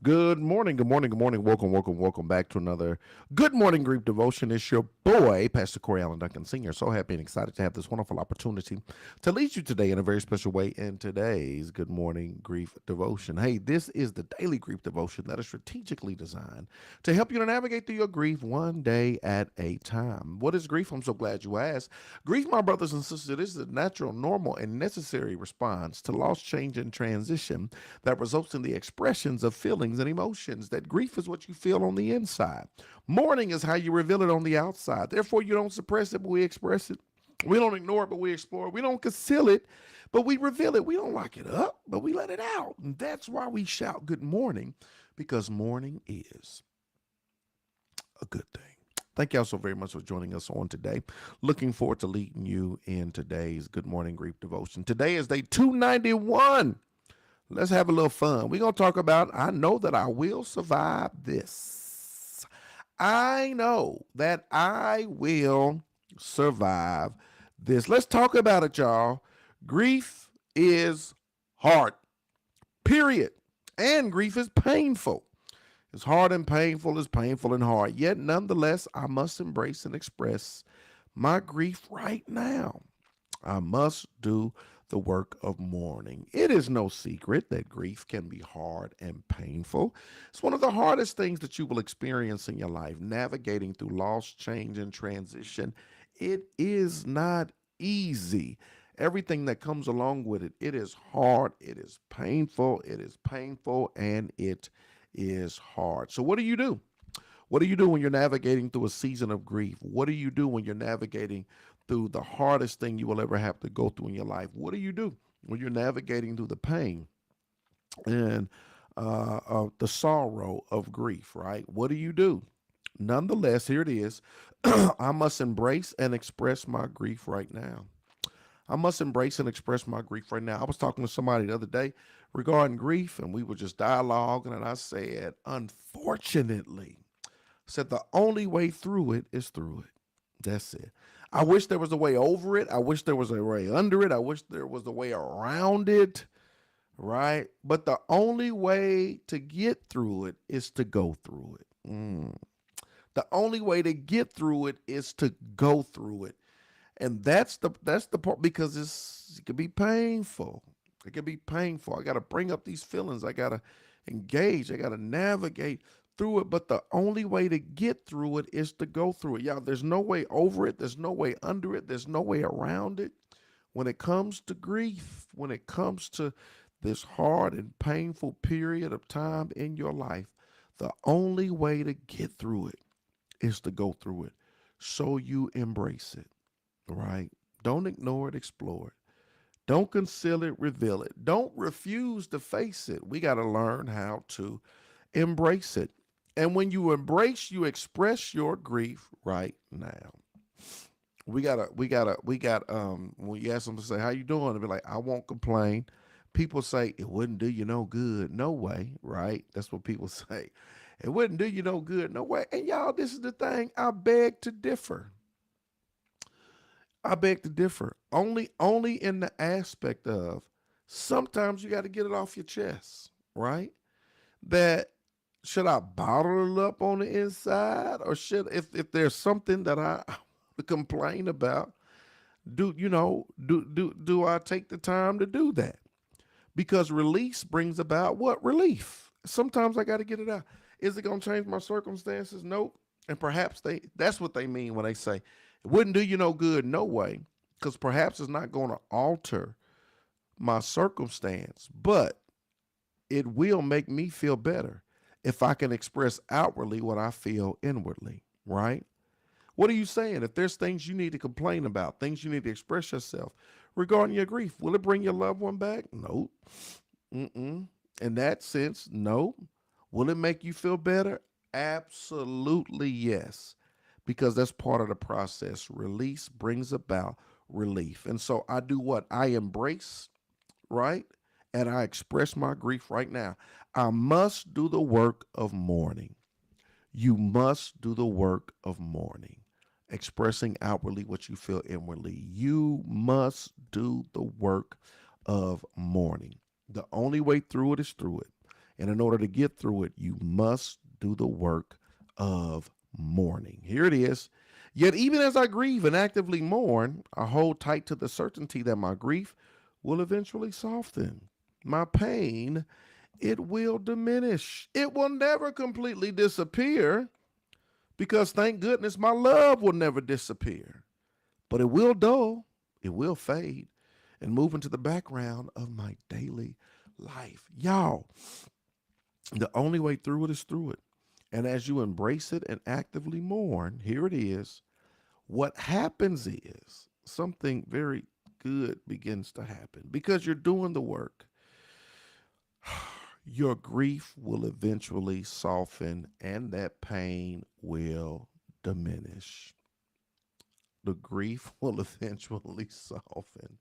Good morning, good morning, good morning. Welcome back to another Good Morning Grief Devotion. It's your boy, Pastor Corey Allen Duncan Sr. So happy and excited to have this wonderful opportunity to lead you today in a very special way in today's Good Morning Grief Devotion. Hey, this is the daily grief devotion that is strategically designed to help you to navigate through your grief one day at a time. What is grief? I'm so glad you asked. Grief, my brothers and sisters, is a natural, normal, and necessary response to loss, change, and transition that results in the expressions of feelings and emotions. That grief is what you feel on the inside. Mourning is how you reveal it on the outside. Therefore, you don't suppress it, but we express it. We don't ignore it, but we explore it. We don't conceal it, but we reveal it. We don't lock it up, but we let it out. And that's why we shout good morning, because mourning is a good thing. Thank y'all so very much for joining us on today. Looking forward to leading you in today's Good Morning Grief Devotion. Today is day 291. Let's have a little fun. We're going to talk about, I know that I will survive this. I know that I will survive this. Let's talk about it, y'all. Grief is hard, period. And grief is painful. It's hard and painful, it's painful and hard. Yet, nonetheless, I must embrace and express my grief right now. I must do the work of mourning. It is no secret that grief can be hard and painful. It's one of the hardest things that you will experience in your life, navigating through loss, change, and transition. It is not easy. Everything that comes along with it, it is hard, it is painful, and it is hard. So what do you do? What do you do when you're navigating through a season of grief? What do you do when you're navigating through the hardest thing you will ever have to go through in your life? What do you do when you're navigating through the pain and the sorrow of grief, right? What do you do? Nonetheless, here it is. I must embrace and express my grief right now. I must embrace and express my grief right now. I was talking to somebody the other day regarding grief, and we were just dialoguing, and I said, unfortunately, said the only way through it is through it. That's it. I wish there was a way over it. I wish there was a way under it. I wish there was a way around it, right? But the only way to get through it is to go through it. The only way to get through it is to go through it. And that's the part, because it can be painful. It can be painful. I got to bring up these feelings. I got to engage. I got to navigate through it. But the only way to get through it is to go through it. Y'all, there's no way over it. There's no way under it. There's no way around it. When it comes to grief, when it comes to this hard and painful period of time in your life, the only way to get through it is to go through it. So you embrace it, right? Don't ignore it, explore it. Don't conceal it, reveal it. Don't refuse to face it. We got to learn how to embrace it. And when you embrace, you express your grief right now. We got when you ask them to say, how you doing? They'll be like, I won't complain. People say, it wouldn't do you no good. No way, right? That's what people say. It wouldn't do you no good. No way. And y'all, this is the thing. I beg to differ. I beg to differ. Only in the aspect of sometimes you got to get it off your chest, right? That should I bottle it up on the inside, or should if there's something that I complain about, do I take the time to do that? because release brings about what? Relief. Sometimes I got to get it out. Is it going to change my circumstances? Nope. And perhaps that's what they mean when they say it wouldn't do you no good, no way, because perhaps it's not going to alter my circumstance, but it will make me feel better if I can express outwardly what I feel inwardly, right? What are you saying? If there's things you need to complain about, things you need to express yourself regarding your grief, will it bring your loved one back? Nope. Mm-mm. In that sense, no. Will it make you feel better? Absolutely yes. Because that's part of the process. Release brings about relief. And so I do what? I embrace, right? And I express my grief right now. I must do the work of mourning. You must do the work of mourning, expressing outwardly what you feel inwardly. You must do the work of mourning. The only way through it is through it. And in order to get through it, you must do the work of mourning. Here it is. Yet, even as I grieve and actively mourn, I hold tight to the certainty that my grief will eventually soften. My pain, it will diminish. It will never completely disappear because thank goodness my love will never disappear. But it will dull, it will fade, and move into the background of my daily life. Y'all, the only way through it is through it. And as you embrace it and actively mourn, here it is. What happens is something very good begins to happen because you're doing the work. Your grief will eventually soften and that pain will diminish. The grief will eventually soften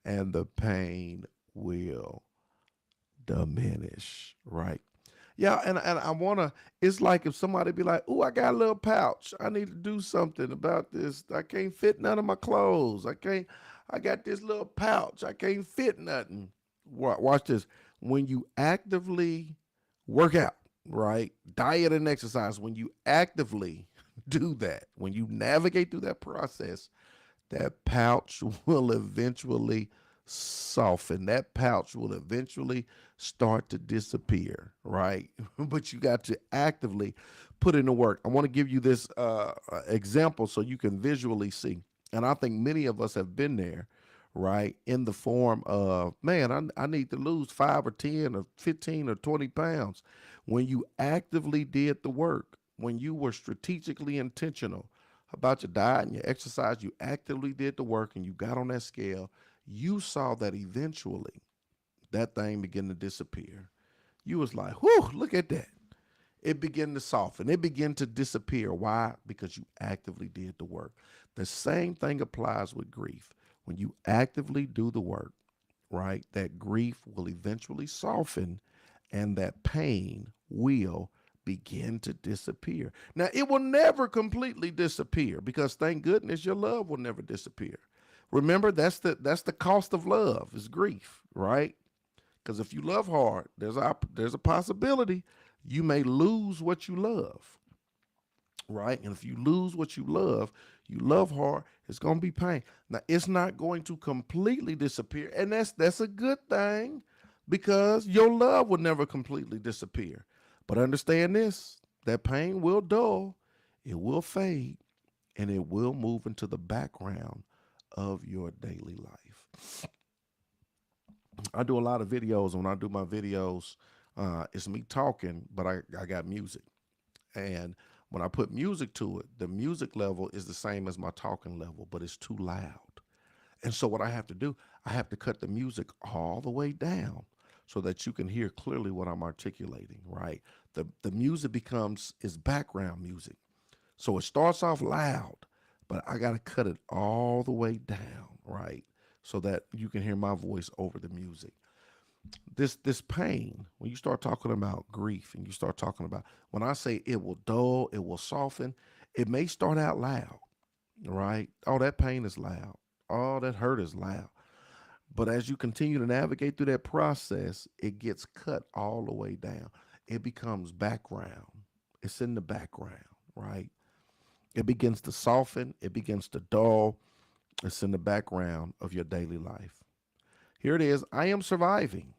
and the pain will diminish, right? Yeah, and I wanna. It's like if somebody be like, "Ooh, I got a little pouch. I need to do something about this. I can't fit none of my clothes. I can't. I got this little pouch. I can't fit nothing." Watch this. When you actively work out, right, diet and exercise. When you actively do that, when you navigate through that process, that pouch will eventually soften. That pouch will eventually start to disappear, right? But you got to actively put in the work. I want to give you this example so you can visually see. And I think many of us have been there, right? In the form of, man, I need to lose 5 or 10 or 15 or 20 pounds. When you actively did the work, when you were strategically intentional about your diet and your exercise, you actively did the work and you got on that scale, you saw that eventually that thing began to disappear. You was like, whew, look at that. It began to soften. It began to disappear. Why? Because you actively did the work. The same thing applies with grief. When you actively do the work, right, that grief will eventually soften and that pain will begin to disappear. Now, it will never completely disappear because thank goodness your love will never disappear. Remember, that's the cost of love is grief, right? Because if you love hard, there's a possibility you may lose what you love, right? And if you lose what you love hard, it's gonna be pain. Now it's not going to completely disappear, and that's a good thing because your love will never completely disappear. But understand this: that pain will dull, it will fade, and it will move into the background of your daily life. I do a lot of videos. When I do my videos, it's me talking, but I got music. And when I put music to it, the music level is the same as my talking level, but it's too loud. And so what I have to do, I have to cut the music all the way down so that you can hear clearly what I'm articulating, right? The music becomes is background music. So it starts off loud, but I got to cut it all the way down, right? So that you can hear my voice over the music. This pain, when you start talking about grief and you start talking about when I say it will dull, it will soften, it may start out loud, right? Oh, that pain is loud. Oh, that hurt is loud. But as you continue to navigate through that process, it gets cut all the way down. It becomes background. It's in the background, right? It begins to soften, it begins to dull. It's in the background of your daily life. Here it is. I am surviving.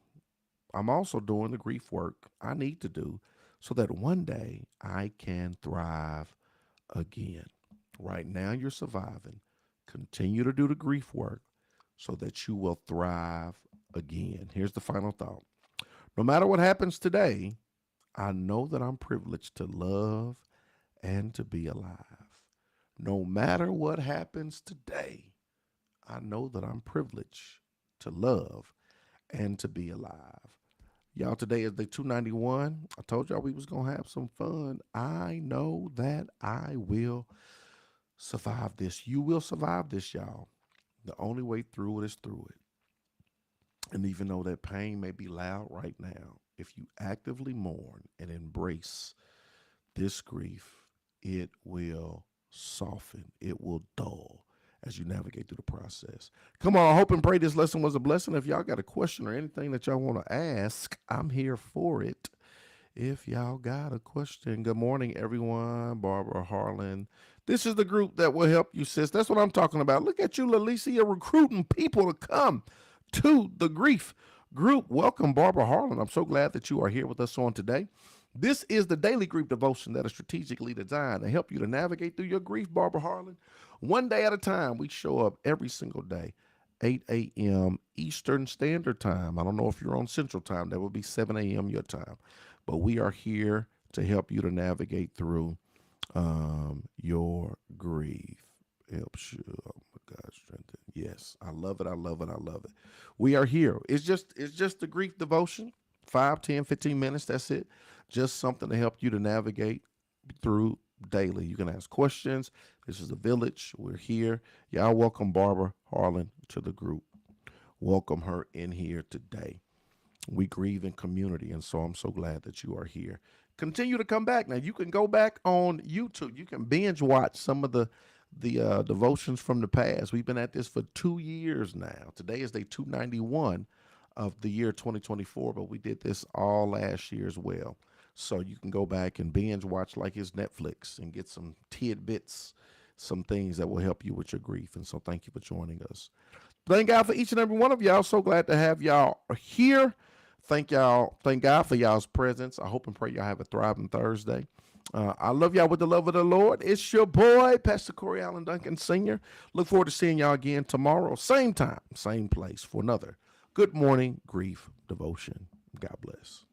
I'm also doing the grief work I need to do so that one day I can thrive again. Right now, you're surviving. Continue to do the grief work so that you will thrive again. Here's the final thought. No matter what happens today, I know that I'm privileged to love and to be alive. No matter what happens today, I know that I'm privileged to love and to be alive. Y'all, today is day 291. I told y'all we was going to have some fun. I know that I will survive this. You will survive this, y'all. The only way through it is through it. And even though that pain may be loud right now, if you actively mourn and embrace this grief, it will soften, it will dull as you navigate through the process. Come on, I hope and pray this lesson was a blessing. If y'all got a question or anything that y'all want to ask, I'm here for it. If y'all got a question, good morning, everyone. Barbara Harlan. This is the group that will help you, sis. That's what I'm talking about. Look at you, Lalicia, you're recruiting people to come to the grief group. Welcome, Barbara Harlan. I'm so glad that you are here with us on today. This is the daily grief devotion that is strategically designed to help you to navigate through your grief, Barbara Harlan. One day at a time, we show up every single day, 8 a.m. Eastern Standard Time. I don't know if you're on Central Time. That would be 7 a.m. your time. But we are here to help you to navigate through your grief. Helps you. Oh my God, strengthen. Yes, I love it. I love it. I love it. We are here. It's just the grief devotion. 5, 10, 15 minutes. That's it. Just something to help you to navigate through daily. You can ask questions. This is the village. We're here. Y'all welcome Barbara Harlan to the group. Welcome her in here today. We grieve in community, and so I'm so glad that you are here. Continue to come back. Now you can go back on YouTube. You can binge watch some of the devotions from the past. We've been at this for 2 years now. Today is day 291 of the year 2024, but we did this all last year as well. So you can go back and binge watch like it's Netflix and get some tidbits, some things that will help you with your grief. And so thank you for joining us. Thank God for each and every one of y'all. So glad to have y'all here. Thank y'all. Thank God for y'all's presence. I hope and pray y'all have a thriving Thursday. I love y'all with the love of the Lord. It's your boy, Pastor Corey Allen Duncan Sr. Look forward to seeing y'all again tomorrow, same time, same place, for another Good Morning Grief Devotion. God bless.